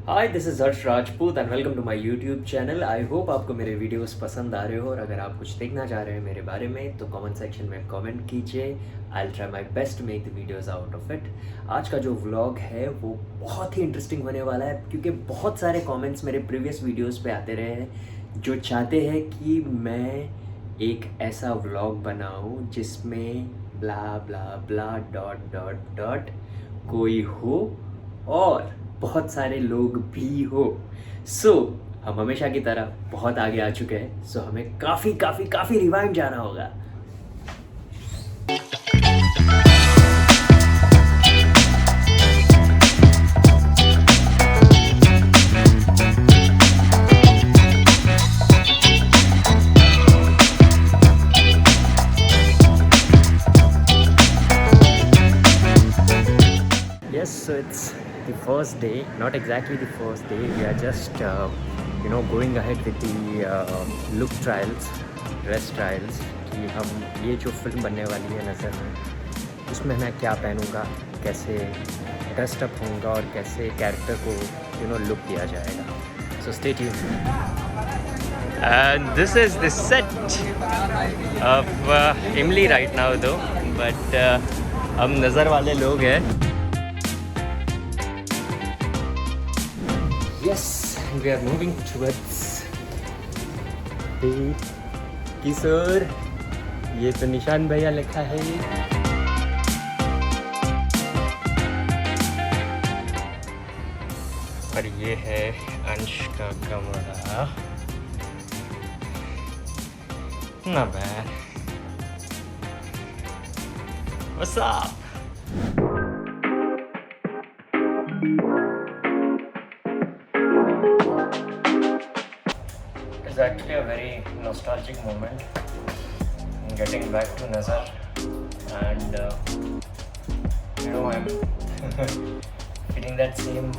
Hi this is Harsh Rajput and welcome to my YouTube channel. I hope आपको मेरे videos पसंद आ रहे हो और अगर आप कुछ देखना चाह रहे हैं मेरे बारे में तो कमेंट सेक्शन में कमेंट कीजिए। I will try my best to make the videos out of it. आज का जो व्लॉग है वो बहुत ही इंटरेस्टिंग होने वाला है क्योंकि बहुत सारे कमेंट्स मेरे प्रीवियस वीडियोस पे आते रहे हैं जो चाहते हैं कि मैं एक ऐसा व्लॉग बनाऊं जिसमें ब्ला ब्ला ब्ला डॉट डॉट डॉट कोई हो और बहुत सारे लोग भी हो। हम हमेशा की तरह बहुत आगे आ चुके हैं। हमें काफ़ी काफ़ी काफ़ी रिवाइंड जाना होगा। Yes, so it's the first day, not exactly the first day. We are just, going ahead with the look trials, dress trials. कि हम ये जो फिल्म बनने वाली है नज़र में, उसमें मैं क्या पहनूँगा, कैसे ड्रेस्ड अप होऊंगा और कैसे कैरेक्टर को लुक दिया जाएगा. So stay tuned. And this is the set of Imli right now though, but हम नज़र वाले लोग हैं. Yes, we are moving towards the किशोर. ये तो निशान भैया लिखा है. और ये है अंश का कमरा. Not bad. What's up? It's actually a very nostalgic moment getting back to Nazar, and I'm feeling that same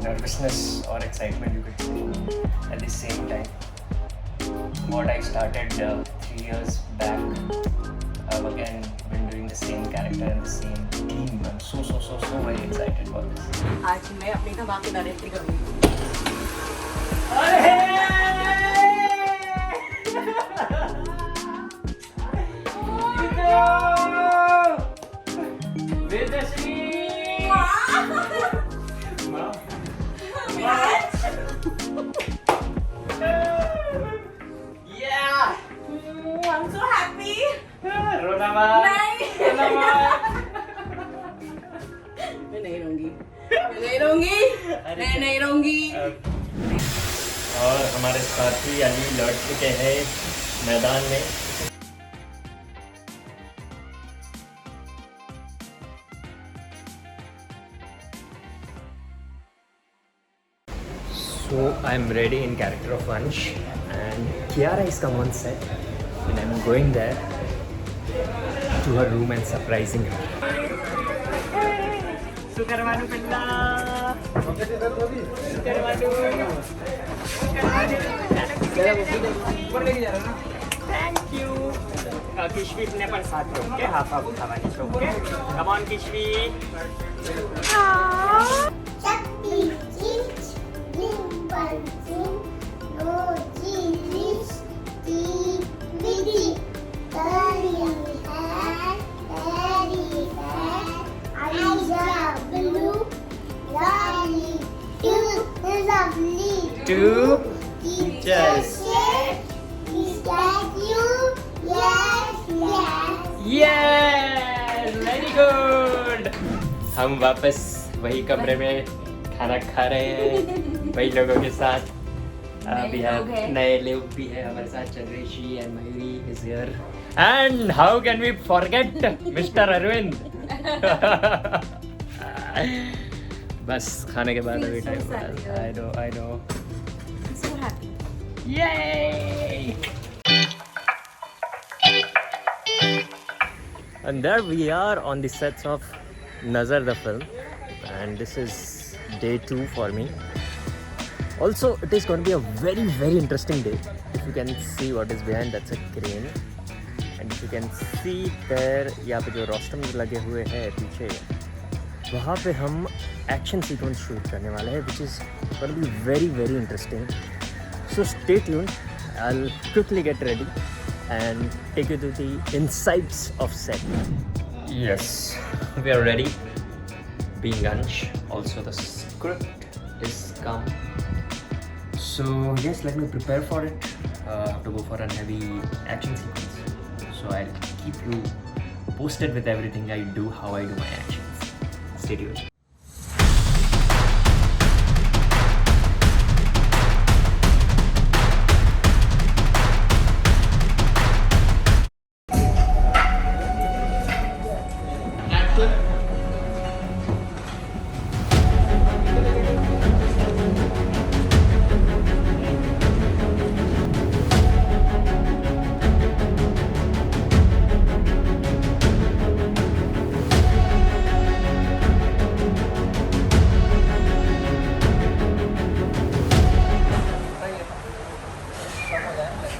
nervousness or excitement you could say at the same time. What I started 3 years back, I've again been doing the same character and the same team. I'm so very excited about this. आज मैं अपनी धमाकेदार entry करूंगी. I'm so happy. मैं नहीं रहूंगी. और हमारे साथी अली लौट चुके हैं मैदान में. So I'm ready in character of Vansh and Kiara is come on set and I'm going there to her room and surprising her. Sukarwanu pilla. Thank you. Kishvi ने पर साथ में ओके हाफ हाफ खावानी है okay. Come on Kishvi. Two teachers. Yes, very good. हम वापस वही कमरे में खाना खा रहे हैं वही लोगों के साथ. अभी नए लोग भी है हमारे साथ. चंद्रेशी and Mayuri is here. And how can we forget Mr. Arvind? बस खाने के बाद अभी time. I know. I'm so happy. Yay! And there we are on the sets of Nazar the film, and this is day 2 for me. Also, it is going to be a very very interesting day. If you can see what is behind, that's a crane, and if you can see there, यहाँ पे जो रोस्टम्स लगे हुए हैं पीछे, वहाँ पे हम एक्शन सीक्वेंस शूट करने वाले हैं which is gonna be very very interesting. So stay tuned. I'll quickly get ready and take you to the insights of set. Yes, we are ready. Being Ansh, also the script is come. So yes, let me prepare for it. Have to go for a heavy action sequence. So I'll keep you posted with everything I do, how I do my actions. Stay tuned.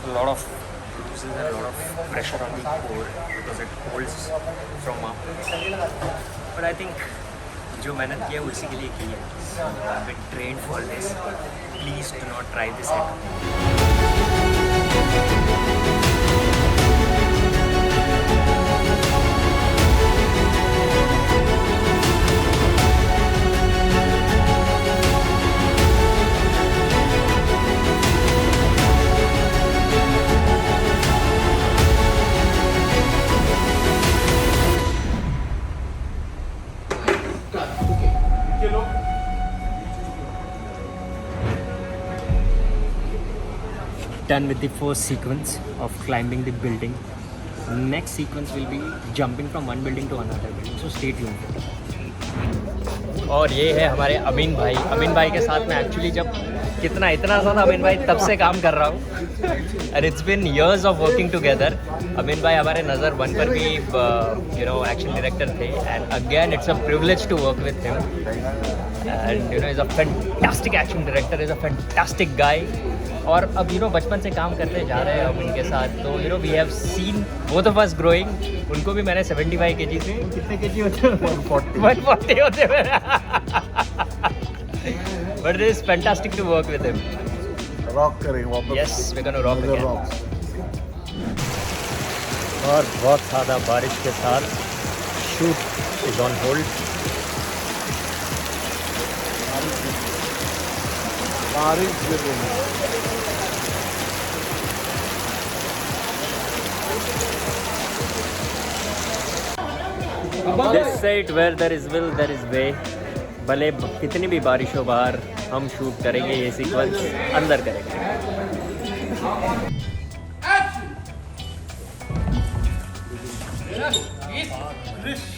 A lot of this is a lot of pressure on the core because it holds from up. But I think जो मेहनत किया है उसी के लिए की है. So I've been trained for this. Please do not try this at home. Done with the first sequence of climbing the building. Next sequence will be jumping from one building to another building. So stay tuned. और ये है हमारे अमीन भाई. अमीन भाई के साथ में actually जब इतना ज़्यादा अमीन भाई तब से काम कर रहा हूँ. And it's been years of working together. Amin भाई हमारे नज़र वन पर भी एक्शन डायरेक्टर थे. And again it's a privilege to work with him. And is a fantastic action director, is a fantastic guy. और अब बचपन से काम करते जा रहे हैं हम इनके साथ. तो we have seen both of us growing. उनको भी मैंने 75 kg से कितने kg होते हैं 140 होते हैं. But it is fantastic to work with him. Rock करेंगे वापस. Yes, we gonna rock again. और बहुत ज़्यादा बारिश के साथ शूट इज ऑन होल्ड. बारिश गिर रही है. This site where there is will there is way. भले कितनी भी बारिश हो बाहर, हम शूट करेंगे ये सीक्वेंस, अंदर करेंगे.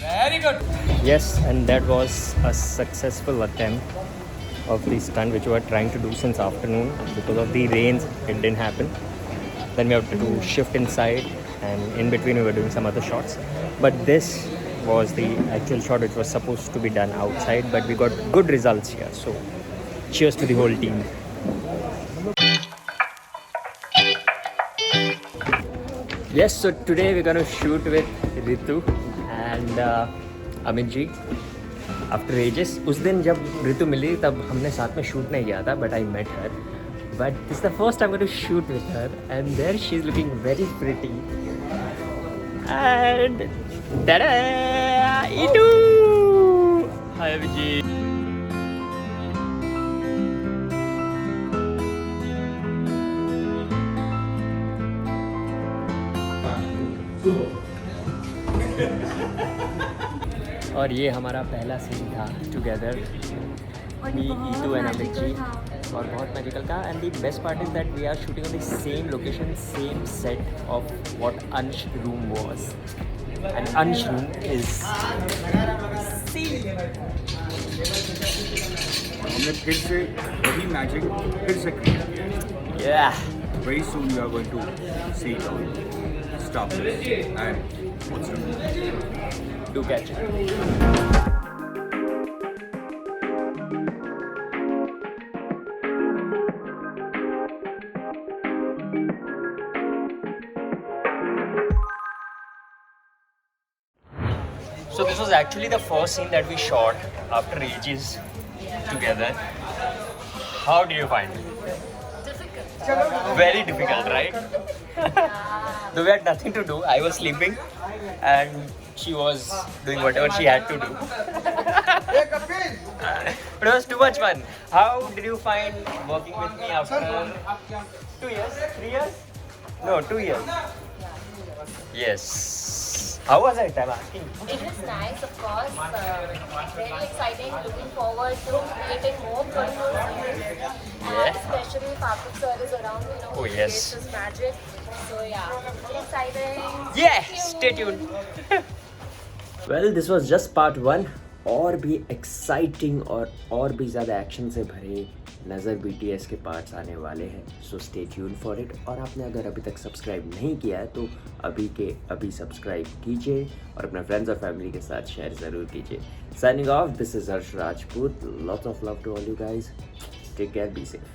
Very good. Yes, and that was a successful attempt of the stunt which we were trying to do since afternoon. Because of the rains, it didn't happen. Then we had to shift inside, and in between we were doing some other shots. But this was the actual shot which was supposed to be done outside, but we got good results here. So cheers to the whole team. Yes, so today we're going to shoot with Ritu and Amit ji. After ages, उस दिन जब रितु मिली तब हमने साथ में shoot नहीं किया था, but I met her. But this is the first time I'm going to shoot with her, and there she's looking very pretty. And ta-da! Itu! Hi Abhijit. और ये हमारा पहला सीन था टुगेदर. मी, ईटू and Amit ji. और बहुत magical था. And the best part is that we are shooting on the same location, same set of what Ansh room was. And Ansh room is हमने फिर से वही मैजिक फिर से किया. या Very soon you are going to see it all. Stop this and what's the do catch it. So this was actually the first scene that we shot after ages together. How did you find it? Difficult. Very difficult, right? Though we had nothing to do. I was sleeping and she was doing whatever she had to do. But it was too much fun. How did you find working with me after 2 years? 3 years? No, 2 years. Yes. How was it? I'm asking. It was nice, of course. Very exciting. Looking forward to creating more beautiful scenes. Yeah. And especially if Apuk sir is around, you know, Oh, he yes. creates his magic. So yeah, very exciting. Yeah, stay tuned. Well, this was just part 1. और भी exciting और भी ज़्यादा action से भरे नज़र BTS के parts आने वाले हैं. So stay tune for it. और आपने अगर अभी तक सब्सक्राइब नहीं किया है तो अभी के अभी सब्सक्राइब कीजिए और अपने फ्रेंड्स और फैमिली के साथ शेयर ज़रूर कीजिए. Signing off, this is Harsh Rajput. Lots of love to all you guys. Take care, be safe.